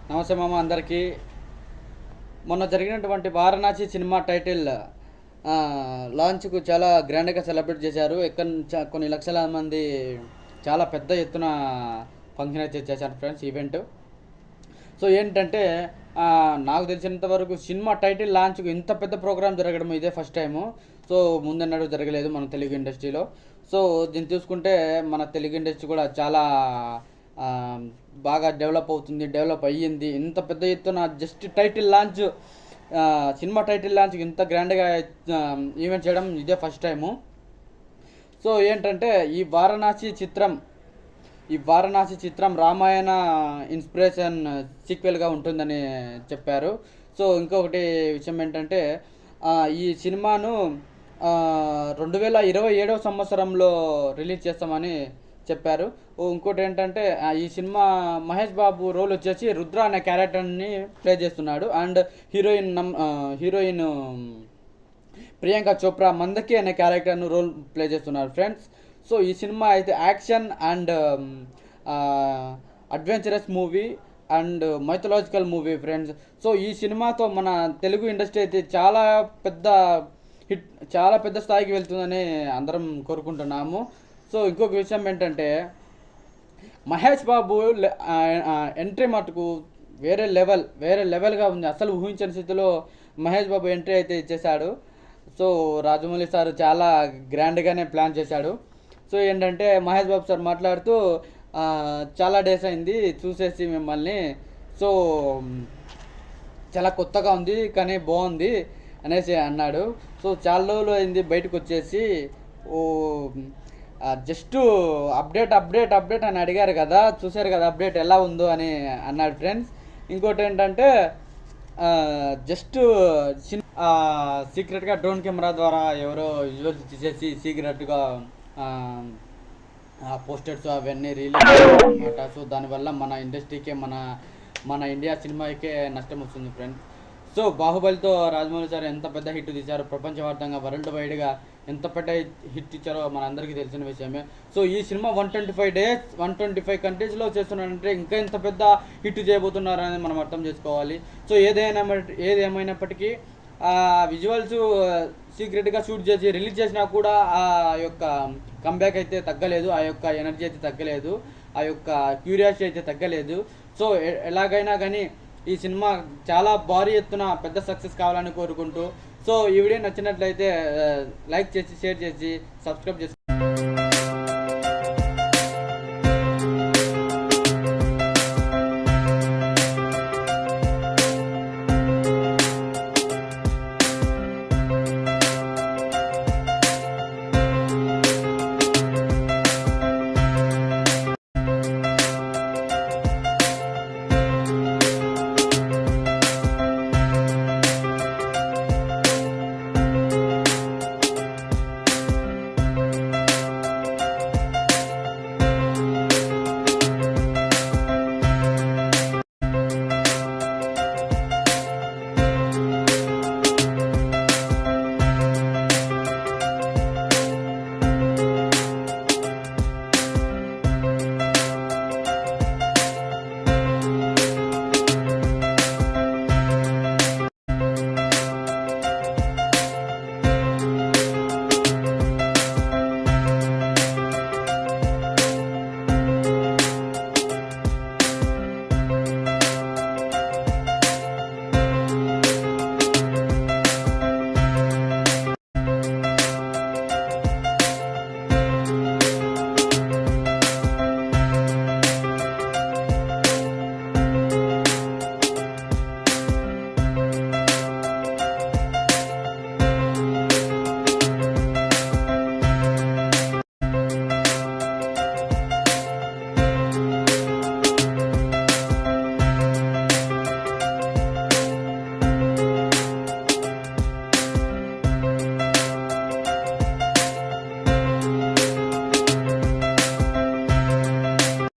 నమస్తే మామ అందరికీ. మొన్న జరిగినటువంటి వారణాసి సినిమా టైటిల్ లాంచ్కు చాలా గ్రాండ్గా సెలబ్రేట్ చేశారు. కొన్ని లక్షల మంది చాలా పెద్ద ఎత్తున ఫంక్షన్ అయితే చేశారు ఫ్రెండ్స్ ఈవెంట్. సో ఏంటంటే నాకు తెలిసినంత వరకు సినిమా టైటిల్ లాంచ్కు ఇంత పెద్ద ప్రోగ్రామ్ జరగడం ఇదే ఫస్ట్ టైము. సో ముందన్నట్టు జరగలేదు మన తెలుగు ఇండస్ట్రీలో. సో దీన్ని చూసుకుంటే మన తెలుగు ఇండస్ట్రీ కూడా చాలా ఆ, బాగా డెవలప్ అయ్యింది. ఇంత పెద్ద ఎత్తున just title launch, cinema title launch ఇంత గ్రాండ్గా ఈవెంట్ చేయడం ఇదే ఫస్ట్ టైము. సో ఏంటంటే ఈ వారణాసి చిత్రం రామాయణ ఇన్స్పిరేషన్ సీక్వెల్గా ఉంటుందని చెప్పారు. సో ఇంకొకటి విషయం ఏంటంటే ఈ సినిమాను 2027 సంవత్సరంలో రిలీజ్ చేస్తామని చెప్పారు. ఇంకోటి ఏంటంటే ఈ సినిమా మహేష్ బాబు రోల్ వచ్చేసి రుద్ర అనే క్యారెక్టర్ని ప్లే చేస్తున్నాడు. అండ్ హీరోయిన్ ప్రియాంక చోప్రా మందకి అనే క్యారెక్టర్ను రోల్ ప్లే చేస్తున్నారు ఫ్రెండ్స్. సో ఈ సినిమా అయితే action and adventurous movie and mythological movie friends. So ఈ సినిమాతో మన తెలుగు ఇండస్ట్రీ అయితే చాలా పెద్ద స్థాయికి వెళ్తుందని అందరం కోరుకుంటున్నాము. సో ఇంకొక విషయం ఏంటంటే మహేష్ బాబు ఎంట్రీ మటుకు వేరే లెవెల్గా ఉంది. అసలు ఊహించని స్థితిలో మహేష్ బాబు ఎంట్రీ అయితే ఇచ్చేశాడు. సో రాజమౌళి సార్ చాలా గ్రాండ్గానే ప్లాన్ చేశాడు. సో ఏంటంటే మహేష్ బాబు సార్ మాట్లాడుతూ చాలా డేస్ అయింది చూసేసి మిమ్మల్ని, సో చాలా కొత్తగా ఉంది కానీ బాగుంది అనేసి అన్నాడు. సో చాలా రోజులు అయింది బయటకు వచ్చేసి, ఓ జస్ట్ అప్డేట్ అని అడిగారు కదా, చూశారు కదా అప్డేట్ ఎలా ఉందో అని అన్నాడు ఫ్రెండ్స్. ఇంకోటి ఏంటంటే జస్ట్ సీక్రెట్గా డ్రోన్ కెమెరా ద్వారా ఎవరో విజువల్స్ తీసేసి సీక్రెట్గా పోస్టర్స్ అవన్నీ రిలీజ్ అనమాట. సో దానివల్ల మన ఇండస్ట్రీకే మన ఇండియా సినిమాకే నష్టం వస్తుంది ఫ్రెండ్స్. సో బాహుబలితో రాజమౌళి సార్ ఎంత పెద్ద హిట్ తీశారో, ప్రపంచవ్యాప్తంగా వరల్డ్ వైడ్గా ఎంత పెద్ద హిట్ ఇచ్చారో మన అందరికీ తెలిసిన విషయమే. సో ఈ సినిమా 125 కంట్రీస్లో చేస్తున్నారంటే ఇంకా ఎంత పెద్ద హిట్ చేయబోతున్నారని మనం అర్థం చేసుకోవాలి. సో ఏదేమైనప్పటికీ విజువల్స్ సీక్రెట్గా షూట్ చేసి రిలీజ్ చేసినా కూడా ఆ యొక్క కంబ్యాక్ అయితే తగ్గలేదు, ఆ యొక్క ఎనర్జీ అయితే తగ్గలేదు, ఆ యొక్క క్యూరియాసిటీ అయితే తగ్గలేదు. సో ఎలాగైనా కానీ ఈ సినిమా చాలా భారీ ఎత్తున పెద్ద సక్సెస్ కావాలని కోరుకుంటూ, సో ఈ వీడియో నచ్చినట్లయితే లైక్ చేసి షేర్ చేసి సబ్స్క్రైబ్ చేసుకోండి.